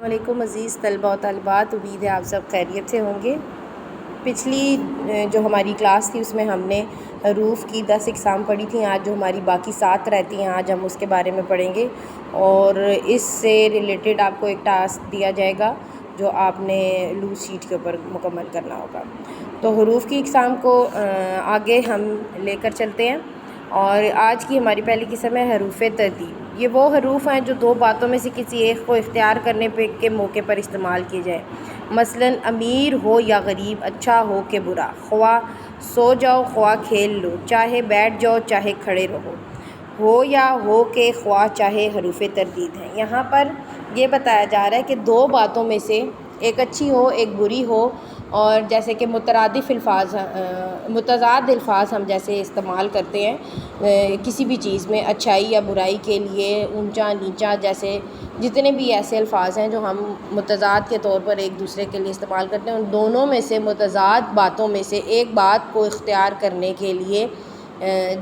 علیکم عزیز طلباء و طالبات، امید ہے آپ سب خیریت سے ہوں گے۔ پچھلی جو ہماری کلاس تھی اس میں ہم نے حروف کی 10 اقسام پڑھی تھیں۔ آج جو ہماری باقی 7 رہتی ہیں آج ہم اس کے بارے میں پڑھیں گے، اور اس سے ریلیٹڈ آپ کو ایک ٹاسک دیا جائے گا جو آپ نے لوز شیٹ کے اوپر مکمل کرنا ہوگا۔ تو حروف کی اقسام کو آگے ہم لے کر چلتے ہیں، اور آج کی ہماری پہلی قسم ہے حروف ترتیب۔ یہ وہ حروف ہیں جو 2 باتوں میں سے کسی ایک کو اختیار کرنے کے موقع پر استعمال کیے جائیں۔ مثلاً امیر ہو یا غریب، اچھا ہو کہ برا، خواہ سو جاؤ خواہ کھیل لو، چاہے بیٹھ جاؤ چاہے کھڑے رہو، ہو یا ہو کہ خواہ چاہے حروف تردید ہیں۔ یہاں پر یہ بتایا جا رہا ہے کہ 2 باتوں میں سے ایک اچھی ہو ایک بری ہو، اور جیسے کہ متضاد الفاظ ہم جیسے استعمال کرتے ہیں کسی بھی چیز میں، اچھائی یا برائی کے لیے، اونچا نیچا، جیسے جتنے بھی ایسے الفاظ ہیں جو ہم متضاد کے طور پر ایک دوسرے کے لیے استعمال کرتے ہیں، ان دونوں میں سے متضاد باتوں میں سے ایک بات کو اختیار کرنے کے لیے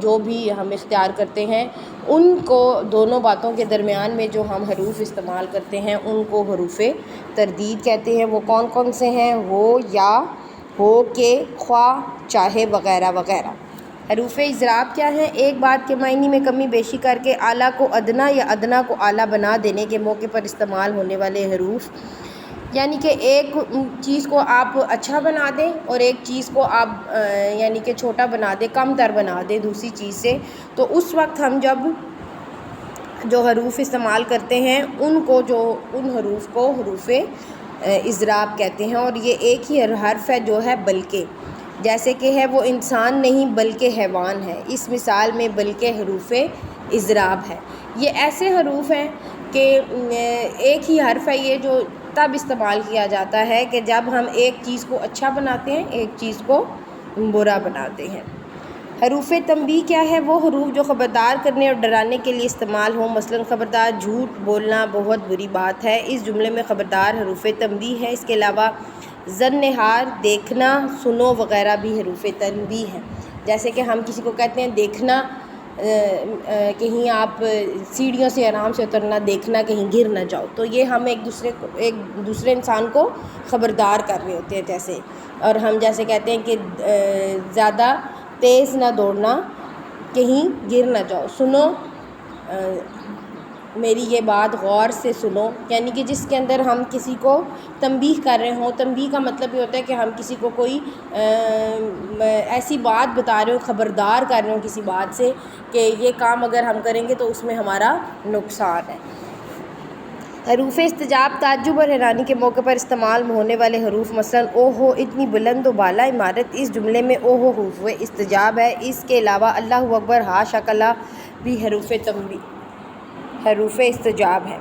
جو بھی ہم اختیار کرتے ہیں، ان کو دونوں باتوں کے درمیان میں جو ہم حروف استعمال کرتے ہیں ان کو حروف تردید کہتے ہیں۔ وہ کون کون سے ہیں؟ ہو یا، ہو کہ، خواہ چاہے، وغیرہ وغیرہ۔ حروف اضراب کیا ہیں؟ ایک بات کے معنی میں کمی بیشی کر کے اعلیٰ کو ادنیٰ یا ادنیٰ کو اعلیٰ بنا دینے کے موقع پر استعمال ہونے والے حروف، یعنی کہ ایک چیز کو آپ اچھا بنا دیں اور ایک چیز کو آپ یعنی کہ چھوٹا بنا دیں، کم تر بنا دیں دوسری چیز سے، تو اس وقت ہم جب جو حروف استعمال کرتے ہیں ان حروف کو حروف اضراب کہتے ہیں۔ اور یہ ایک ہی حرف ہے جو ہے بلکہ، جیسے کہ ہے وہ انسان نہیں بلکہ حیوان ہے، اس مثال میں بلکہ حروف اضراب ہے۔ یہ ایسے حروف ہیں کہ ایک ہی حرف ہے یہ، جو تب استعمال کیا جاتا ہے کہ جب ہم ایک چیز کو اچھا بناتے ہیں ایک چیز کو برا بناتے ہیں۔ حروف تنبیہ کیا ہے؟ وہ حروف جو خبردار کرنے اور ڈرانے کے لیے استعمال ہوں۔ مثلاً خبردار، جھوٹ بولنا بہت بری بات ہے، اس جملے میں خبردار حروف تنبیہ ہے۔ اس کے علاوہ زنہار، دیکھنا، سنو وغیرہ بھی حروف تنبیہ ہیں۔ جیسے کہ ہم کسی کو کہتے ہیں دیکھنا، کہیں آپ سیڑھیوں سے آرام سے اترنا، دیکھنا کہیں گر نہ جاؤ، تو یہ ہم ایک دوسرے انسان کو خبردار کر رہے ہوتے ہیں جیسے۔ اور ہم جیسے کہتے ہیں کہ زیادہ تیز نہ دوڑنا، کہیں گر نہ جاؤ، سنو میری یہ بات غور سے سنو، یعنی کہ جس کے اندر ہم کسی کو تنبیہ کر رہے ہوں۔ تنبیہ کا مطلب یہ ہوتا ہے کہ ہم کسی کو کوئی ایسی بات بتا رہے ہوں، خبردار کر رہے ہوں کسی بات سے کہ یہ کام اگر ہم کریں گے تو اس میں ہمارا نقصان ہے۔ حروف استجاب، تعجب اور حیرانی کے موقع پر استعمال ہونے والے حروف۔ مثلاً او ہو اتنی بلند و بالا عمارت، اس جملے میں او ہو حروف استجاب ہے۔ اس کے علاوہ اللہ اکبر، ہاشا کلا بھی حروف استجاب ہے۔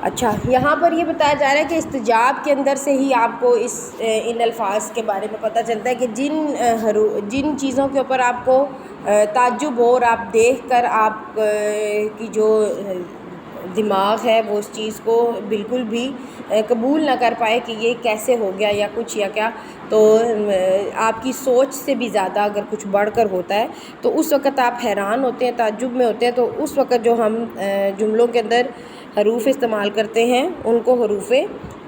اچھا، یہاں پر یہ بتایا جا رہا ہے کہ استجاب کے اندر سے ہی آپ کو ان الفاظ کے بارے میں پتہ چلتا ہے کہ جن چیزوں کے اوپر آپ کو تعجب ہو اور آپ دیکھ کر آپ کی جو دماغ ہے وہ اس چیز کو بالکل بھی قبول نہ کر پائے کہ یہ کیسے ہو گیا یا کچھ یا کیا، تو آپ کی سوچ سے بھی زیادہ اگر کچھ بڑھ کر ہوتا ہے تو اس وقت آپ حیران ہوتے ہیں، تعجب میں ہوتے ہیں، تو اس وقت جو ہم جملوں کے اندر حروف استعمال کرتے ہیں ان کو حروف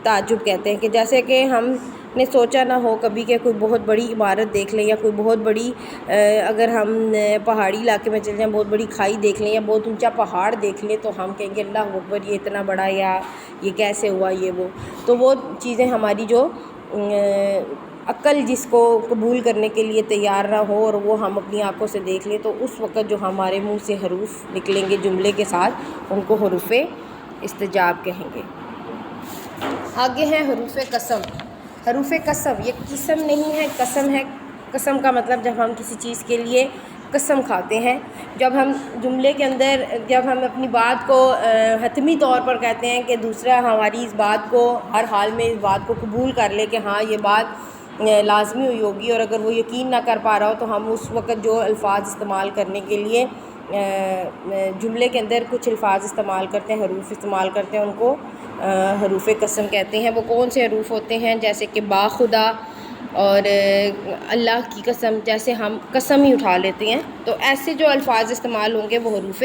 تعجب کہتے ہیں۔ کہ جیسے کہ ہم نے سوچا نہ ہو کبھی کہ کوئی بہت بڑی عمارت دیکھ لیں، یا کوئی بہت بڑی اگر ہم پہاڑی علاقے میں چل جائیں بہت بڑی کھائی دیکھ لیں یا بہت اونچا پہاڑ دیکھ لیں، تو ہم کہیں گے اللہ اکبر یہ اتنا بڑا، یا یہ کیسے ہوا، یہ وہ۔ تو وہ چیزیں ہماری جو عقل جس کو قبول کرنے کے لیے تیار نہ ہو اور وہ ہم اپنی آنکھوں سے دیکھ لیں، تو اس وقت جو ہمارے منہ سے حروف نکلیں گے جملے کے ساتھ ان کو حروف استجاب کہیں گے۔ آگے ہیں حروف قسم۔ حروف قسم یہ قسم نہیں ہے، قسم ہے۔ قسم کا مطلب جب ہم کسی چیز کے لیے قسم کھاتے ہیں، جب ہم جملے کے اندر جب ہم اپنی بات کو حتمی طور پر کہتے ہیں کہ دوسرا ہماری اس بات کو ہر حال میں اس بات کو قبول کر لے کہ ہاں یہ بات لازمی ہوئی ہوگی، اور اگر وہ یقین نہ کر پا رہا ہو تو ہم اس وقت جو الفاظ استعمال کرنے کے لیے جملے کے اندر کچھ الفاظ استعمال کرتے ہیں، حروف استعمال کرتے ہیں، ان کو حروف قسم کہتے ہیں۔ وہ کون سے حروف ہوتے ہیں؟ جیسے کہ باخدا، اور اللہ کی قسم، جیسے ہم قسم ہی اٹھا لیتے ہیں، تو ایسے جو الفاظ استعمال ہوں گے وہ حروف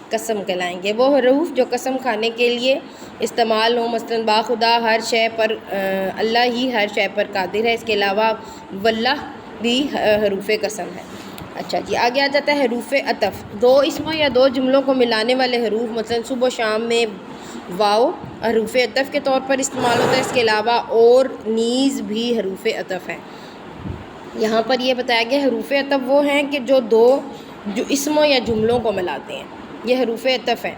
قسم کہلائیں گے۔ وہ حروف جو قسم کھانے کے لیے استعمال ہوں، مثلاً باخدا ہر شے پر، اللہ ہی ہر شے پر قادر ہے، اس کے علاوہ واللہ بھی حروف قسم ہے۔ اچھا جی، آگے آ جاتا ہے حروف عطف۔ دو اسموں یا دو جملوں کو ملانے والے حروف، مثلاً صبح و شام میں واو حروف عطف کے طور پر استعمال ہوتا ہے، اس کے علاوہ اور نیز بھی حروف عطف ہے۔ یہاں پر یہ بتایا گیا حروف عطف وہ ہیں کہ جو اسموں یا جملوں کو ملاتے ہیں، یہ حروف عطف ہیں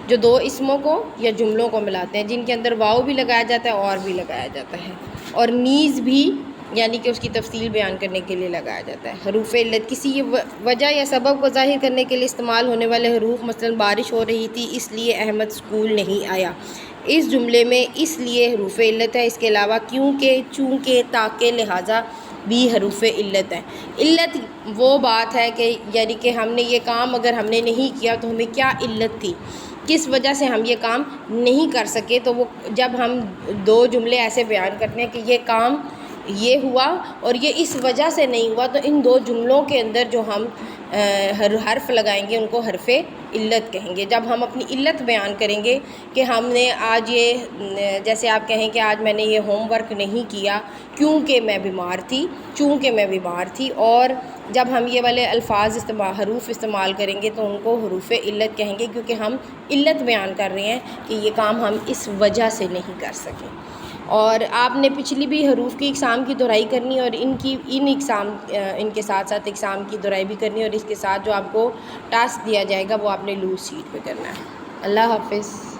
جو دو اسموں کو یا جملوں کو ملاتے ہیں، جن کے اندر واو بھی لگایا جاتا ہے اور بھی لگایا جاتا ہے، اور نیز بھی یعنی کہ اس کی تفصیل بیان کرنے کے لیے لگایا جاتا ہے۔ حروف علت کسی وجہ یا سبب کو ظاہر کرنے کے لیے استعمال ہونے والے حروف، مثلا بارش ہو رہی تھی اس لیے احمد اسکول نہیں آیا، اس جملے میں اس لیے حروف علت ہے، اس کے علاوہ کیونکہ، چونکہ، تاکہ، لہٰذا بھی حروف علت ہیں۔ علت وہ بات ہے کہ یعنی کہ ہم نے یہ کام اگر ہم نے نہیں کیا تو ہمیں کیا علت تھی، کس وجہ سے ہم یہ کام نہیں کر سکے، تو وہ جب ہم دو جملے ایسے بیان کرتے ہیں کہ یہ کام یہ ہوا اور یہ اس وجہ سے نہیں ہوا، تو ان دو جملوں کے اندر جو ہم حرف لگائیں گے ان کو حرف علت کہیں گے۔ جب ہم اپنی علت بیان کریں گے کہ ہم نے آج یہ، جیسے آپ کہیں کہ آج میں نے یہ ہوم ورک نہیں کیا کیونکہ میں بیمار تھی، چونکہ میں بیمار تھی، اور جب ہم یہ والے الفاظ حروف استعمال کریں گے تو ان کو حروف علت کہیں گے، کیونکہ ہم علت بیان کر رہے ہیں کہ یہ کام ہم اس وجہ سے نہیں کر سکے۔ اور آپ نے پچھلی بھی حروف کی اقسام کی دہرائی کرنی، اور ان کے ساتھ ساتھ اقسام کی دہرائی بھی کرنی، اور اس کے ساتھ جو آپ کو ٹاسک دیا جائے گا وہ آپ نے لوز شیٹ پہ کرنا ہے۔ اللہ حافظ۔